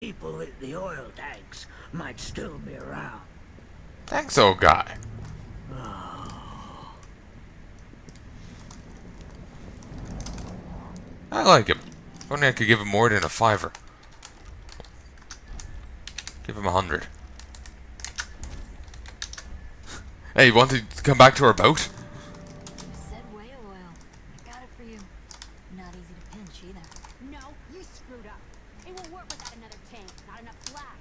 People with the oil tanks might still be around. Thanks, old guy. I like him. If only I could give him more than a fiver. Give him 100. Hey, you want to come back to our boat? You said whale oil. I got it for you. Not easy to pinch either. No, you screwed up. It won't work without another tank. Not enough blast.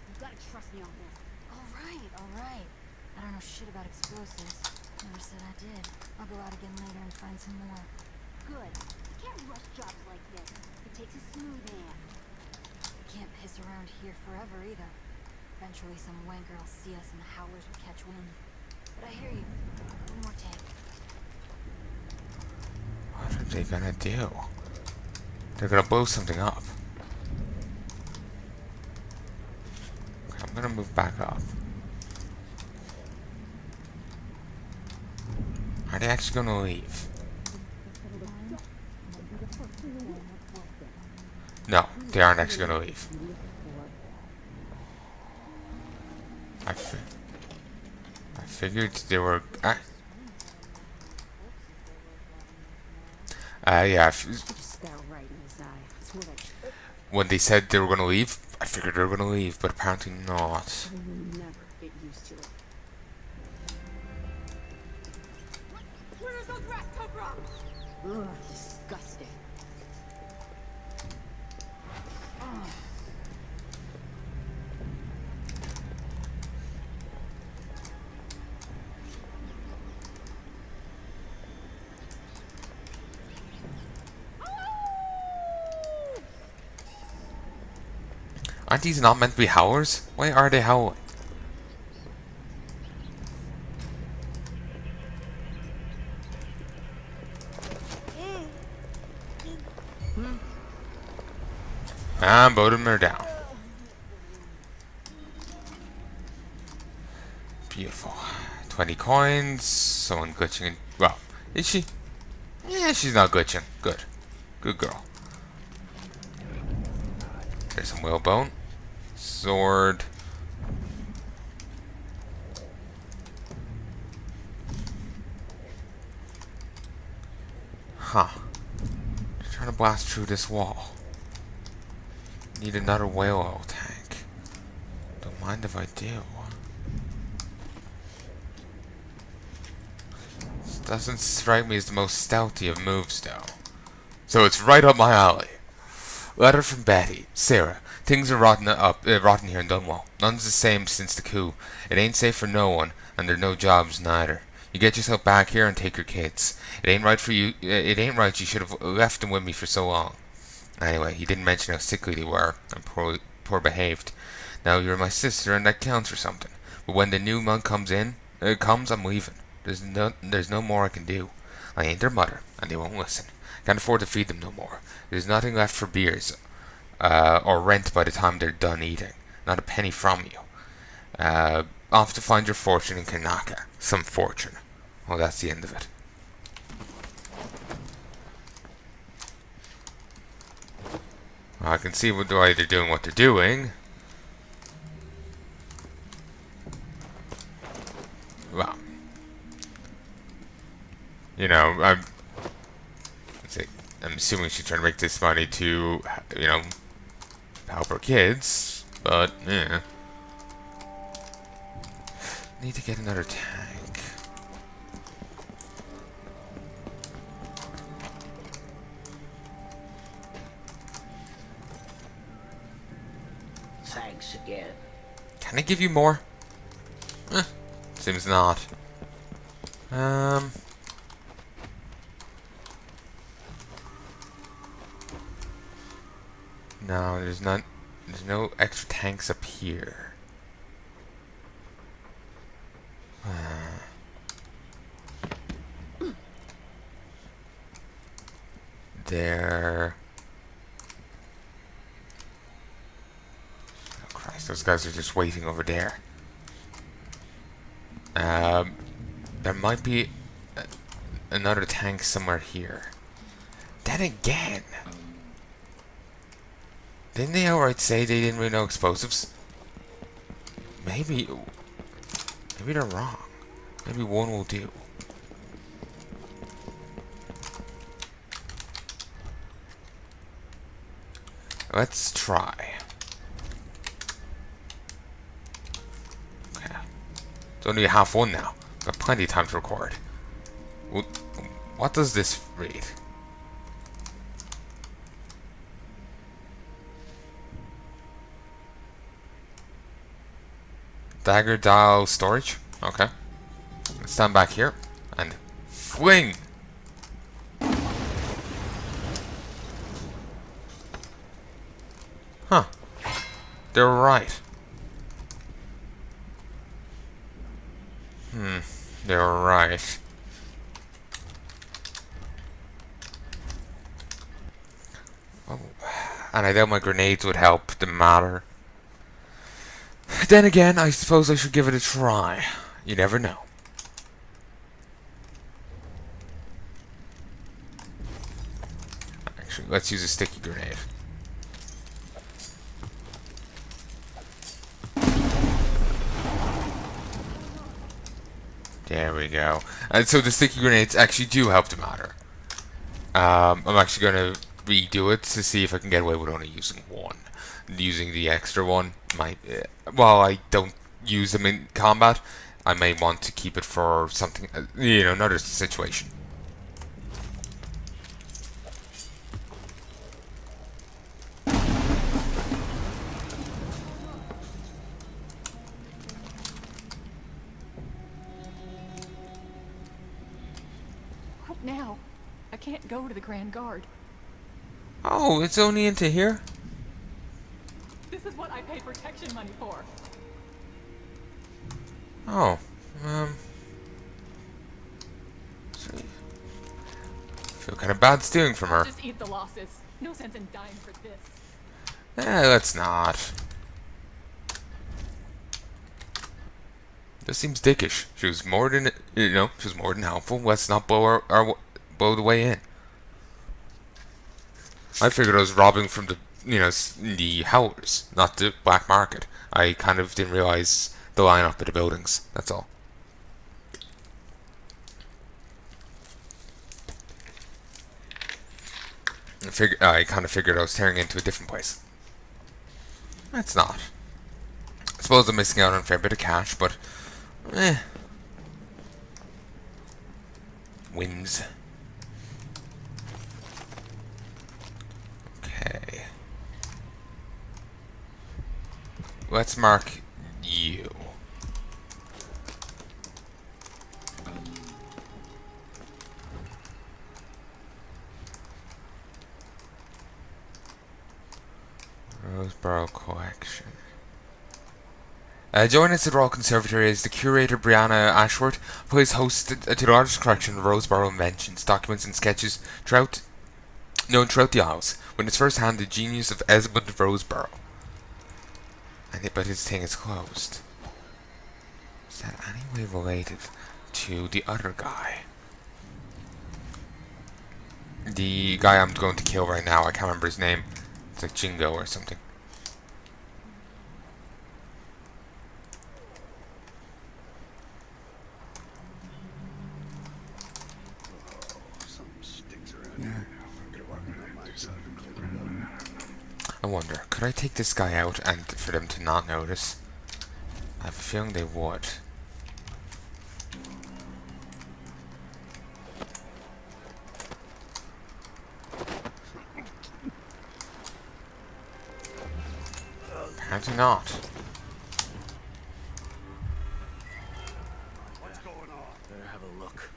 You gotta trust me on this. All right. I don't know shit about explosives. Never said I did. I'll go out again later and find some more. Good. You can't rush jobs like this. It takes a smooth hand. Can't piss around here forever either. Eventually some wanker will see us and the howlers will catch wind. But I hear you. One more tank. What are they gonna do? They're gonna blow something up. Okay, I'm gonna move back up. Are they actually gonna leave? No, they aren't actually gonna leave. I figured they were. Yeah. When they said they were gonna leave, I figured they were gonna leave, but apparently not. Where does those rats come from? Ugh, disgusting. Aren't these not meant to be howlers? Why are they howling? And both of them are down. Beautiful. 20 coins. Someone glitching in. Well, is she? Yeah, she's not glitching. Good. Good girl. There's some whalebone. Sword. Huh. Just trying to blast through this wall. Need another whale oil tank. Don't mind if I do. This doesn't strike me as the most stealthy of moves, though. So it's right up my alley. Letter from Betty. Sarah. Things are rotten here in Dunwall. None's the same since the coup. It ain't safe for no one, and there's no jobs neither. You get yourself back here and take your kids. It ain't right for you. It ain't right. You should have left them with me for so long. Anyway, he didn't mention how sickly they were and poor behaved. Now you're my sister, and that counts for something. But when the new month comes, I'm leaving. There's no more I can do. I ain't their mother, and they won't listen. Can't afford to feed them no more. There's nothing left for beers, or rent by the time they're done eating. Not a penny from you. Off to find your fortune in Kanaka. Some fortune. Well, that's the end of it. Well, I can see why they're doing what they're doing. Well, you know, I'm assuming she's trying to make this money to, help her kids, but, yeah. Need to get another tank. Thanks again. Can I give you more? Seems not. No, there's no extra tanks up here. There. Oh Christ, those guys are just waiting over there. There might be another tank somewhere here. Then again, Didn't they outright say they didn't really know explosives? Maybe they're wrong. Maybe one will do. Let's try. Okay. It's only half one now. Got plenty of time to record. What does this read? Dagger dial storage? Okay. Let's stand back here and fling! Huh. They're right. They're right. Oh. And I doubt my grenades would help the matter. Then again, I suppose I should give it a try. You never know. Actually, let's use a sticky grenade. There we go. And so the sticky grenades actually do help the matter. I'm actually going to redo it to see if I can get away with only using one. Using the extra one might... while I don't use them in combat, I may want to keep it for something, another situation. What now? I can't go to the Grand Guard. Oh, it's only into here? This is what I pay protection money for. Oh, feel kind of bad stealing from her. Just eat the losses. No sense in dying for this. Let's not. This seems dickish. She was more than, she was more than helpful. Let's not blow blow the way in. I figured I was robbing from the, the howlers, not the black market. I kind of didn't realize the lineup of the buildings. That's all. I kind of figured I was tearing into a different place. It's not. I suppose I'm missing out on a fair bit of cash, but wins. Okay. Let's mark you. Roseboro Collection. Joining us at Royal Conservatory is the curator Brianna Ashworth, who plays host to the largest collection of Roseboro inventions, documents and sketches known throughout the Isles, witnessed firsthand the genius of Esmond of Roseboro. But his thing is closed. Is that any way related to the other guy? The guy I'm going to kill right now, I can't remember his name. It's like Jingo or something. I wonder, could I take this guy out and for them to not notice? I have a feeling they would. Apparently not. What's going on? Better have a look.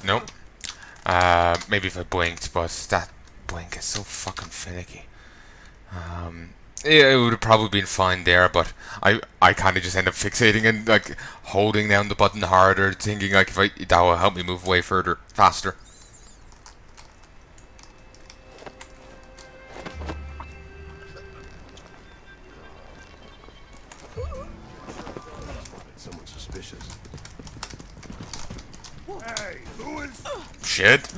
Nope. Maybe if I blinked, but that blink is so fucking finicky. Yeah, it would have probably been fine there, but I kind of just end up fixating and like holding down the button harder, thinking like that will help me move away faster. Someone suspicious. Hey, who is? Shit.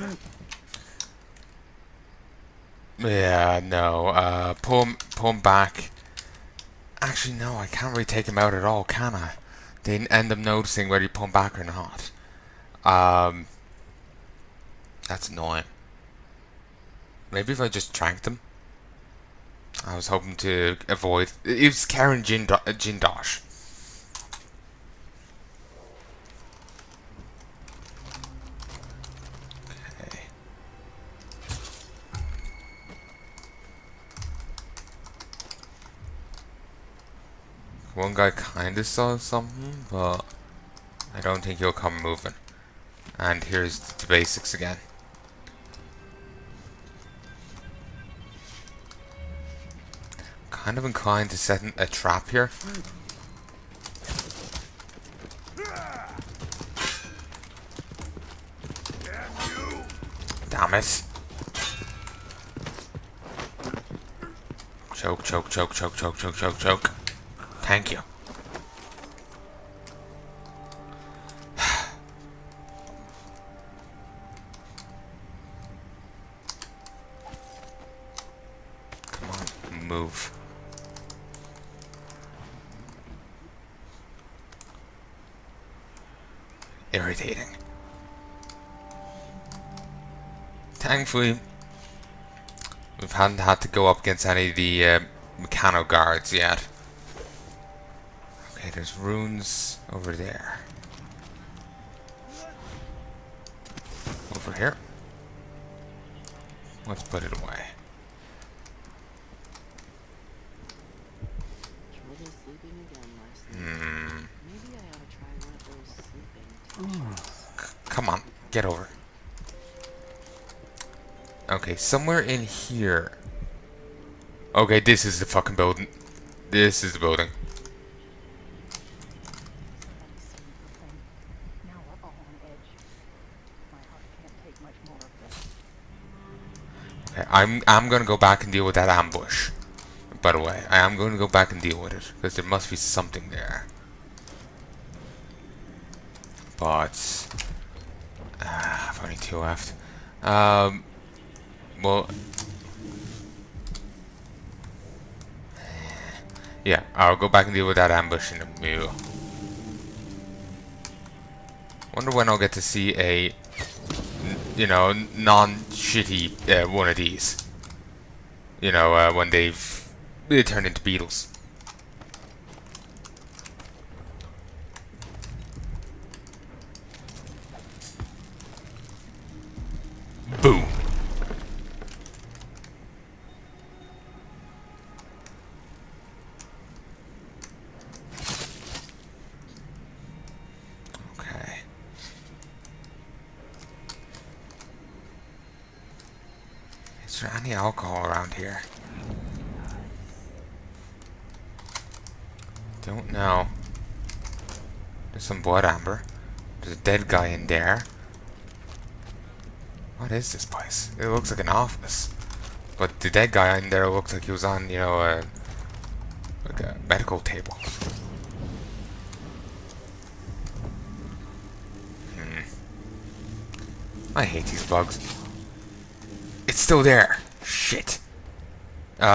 Yeah, no. Pull him back. Actually, no, I can't really take him out at all, can I? They end up noticing whether you pull him back or not. That's annoying. Maybe if I just tranked him. I was hoping to avoid. It was Karen Jindosh. Okay. One guy kinda saw something, but I don't think he'll come moving. And here's the basics again. Kind of inclined to set a trap here. Damn it. Choke, choke, choke, choke, choke, choke, choke, choke. Thank you. Come on, move. Irritating. Thankfully, we haven't had to go up against any of the mechano guards yet. Okay, there's runes over there. Over here. Let's put it away. Trouble sleeping again last night. Maybe I ought to try one of those sleeping tests. Come on, get over. Okay, somewhere in here. Okay, this is the fucking building. This is the building. Now we're all on edge. My heart can't take much more of this. Okay, I'm gonna go back and deal with that ambush. By the way, I am going to go back and deal with it because there must be something there. But I've only 2 left. Well, yeah, I'll go back and deal with that ambush in a meal. Wonder when I'll get to see a, you know, non-shitty one of these. You know, when they turn into beetles. Boom. Okay. Is there any alcohol around here? Don't know. There's some blood amber. There's a dead guy in there. What is this place? It looks like an office. But the dead guy in there looks like he was on, you know, like a medical table. I hate these bugs. It's still there. Shit. You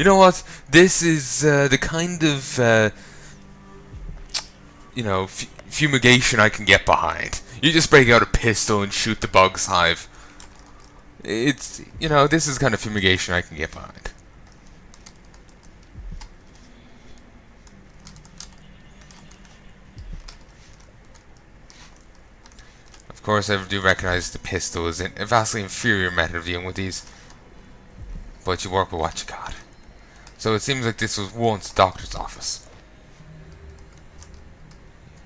know what? This is the kind of you know, fumigation I can get behind. You just break out a pistol and shoot the bug's hive. It's, you know, this is kind of fumigation I can get behind. Of course, I do recognize the pistol is a vastly inferior method of dealing with these. But you work with what you got. So it seems like this was once a doctor's office.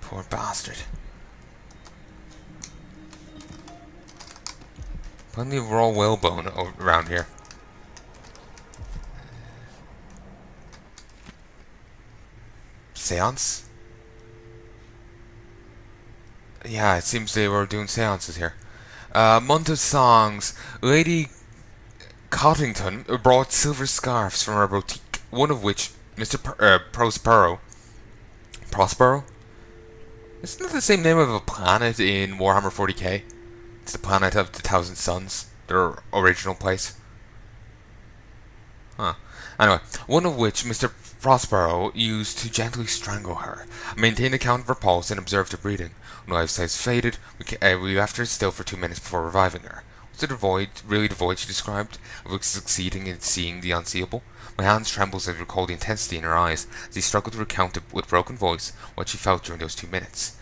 Poor bastard. Plenty of raw whalebone around here. Sèance? Yeah, it seems they were doing seances here. Month of songs. Lady Cottington brought silver scarves from her boutique, one of which Mr. Prospero Isn't that the same name of a planet in Warhammer 40k? It's the planet of the Thousand Suns, their original place. Huh. Anyway, one of which Mr. Prospero used to gently strangle her. I maintained a count of her pulse and observed her breathing. When life size faded, we left her still for 2 minutes before reviving her. Was it really the void she described, of succeeding in seeing the unseeable? My hands trembled as I recalled the intensity in her eyes, as he struggled to recount with broken voice what she felt during those 2 minutes.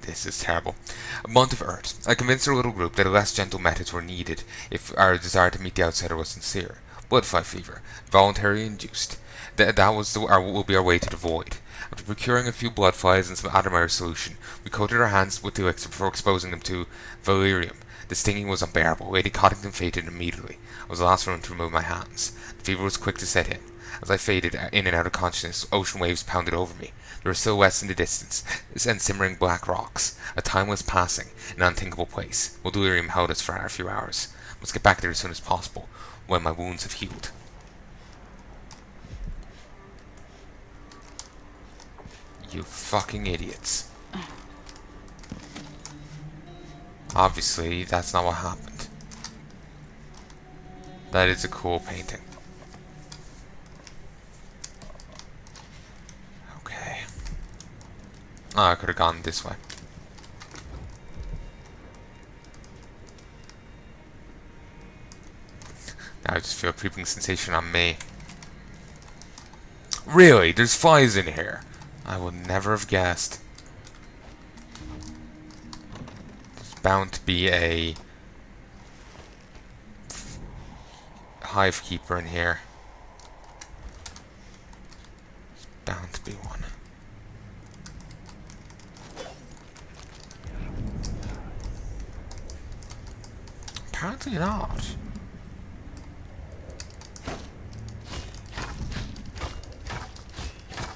This is terrible. A month of Earth. I convinced our little group that less gentle methods were needed if our desire to meet the outsider was sincere. Bloodfly fever, voluntary induced. That will be our way to the void. After procuring a few bloodflies and some Adamir solution, we coated our hands with the elixir before exposing them to valerium. The stinging was unbearable. Lady Coddington fainted immediately. I was the last one to remove my hands. The fever was quick to set in. As I faded in and out of consciousness, ocean waves pounded over me. There were silhouettes in the distance, and simmering black rocks. A timeless passing, an unthinkable place. Well, delirium held us for a few hours. I must get back there as soon as possible, when my wounds have healed. You fucking idiots. Obviously, that's not what happened. That is a cool painting. Okay. Oh, I could have gone this way. Now I just feel a creeping sensation on me. Really? There's flies in here? I would never have guessed. There's bound to be a hive keeper in here. There's bound to be one. Apparently not.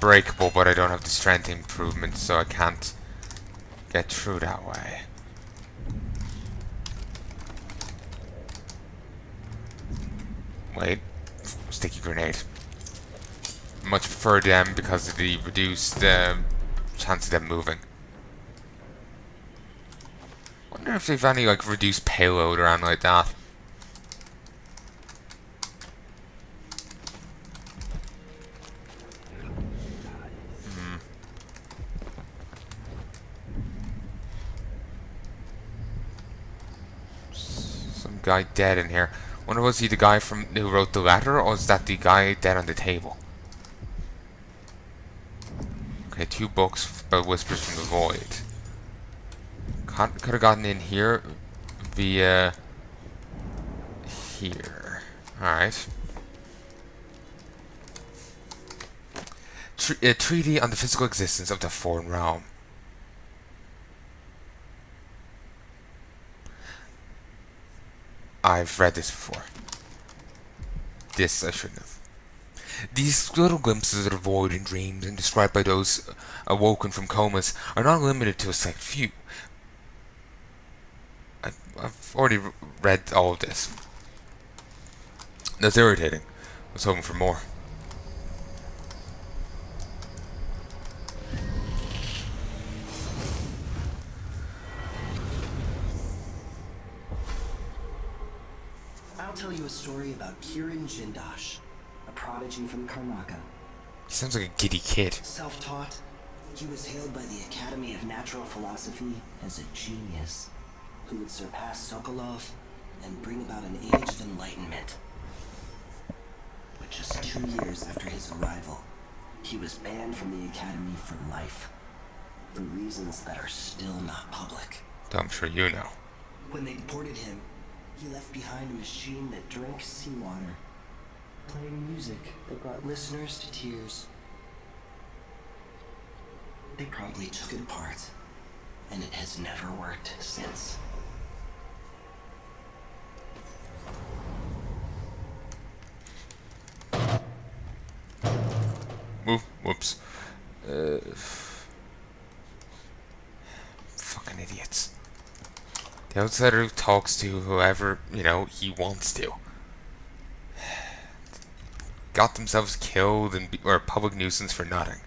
Breakable, but I don't have the strength improvement, so I can't get through that way. Wait, sticky grenade. Much prefer them because of the reduced chance of them moving. Wonder if they've any like reduced payload or anything like that. Some guy dead in here. Wonder, was he the guy from who wrote the letter, or was that the guy dead on the table? Okay, 2 books about Whispers from the Void. Could have gotten in here via here. Alright. A treaty on the physical existence of the foreign realm. I've read this before. This I shouldn't have. These little glimpses of the void in dreams and described by those awoken from comas are not limited to a select few. I've already read all of this. That's irritating. I was hoping for more. I'll tell you a story about Kirin Jindosh, a prodigy from Karnaka. He sounds like a giddy kid. Self-taught, he was hailed by the Academy of Natural Philosophy as a genius who would surpass Sokolov and bring about an age of enlightenment. But just 2 years after his arrival, he was banned from the Academy for life, for reasons that are still not public. I'm sure you know. When they deported him, he left behind a machine that drank seawater, playing music that brought listeners to tears. They promptly took it apart, and it has never worked since. Whoops. Fucking idiots. The outsider who talks to whoever, he wants to. got themselves killed and or a public nuisance for nothing.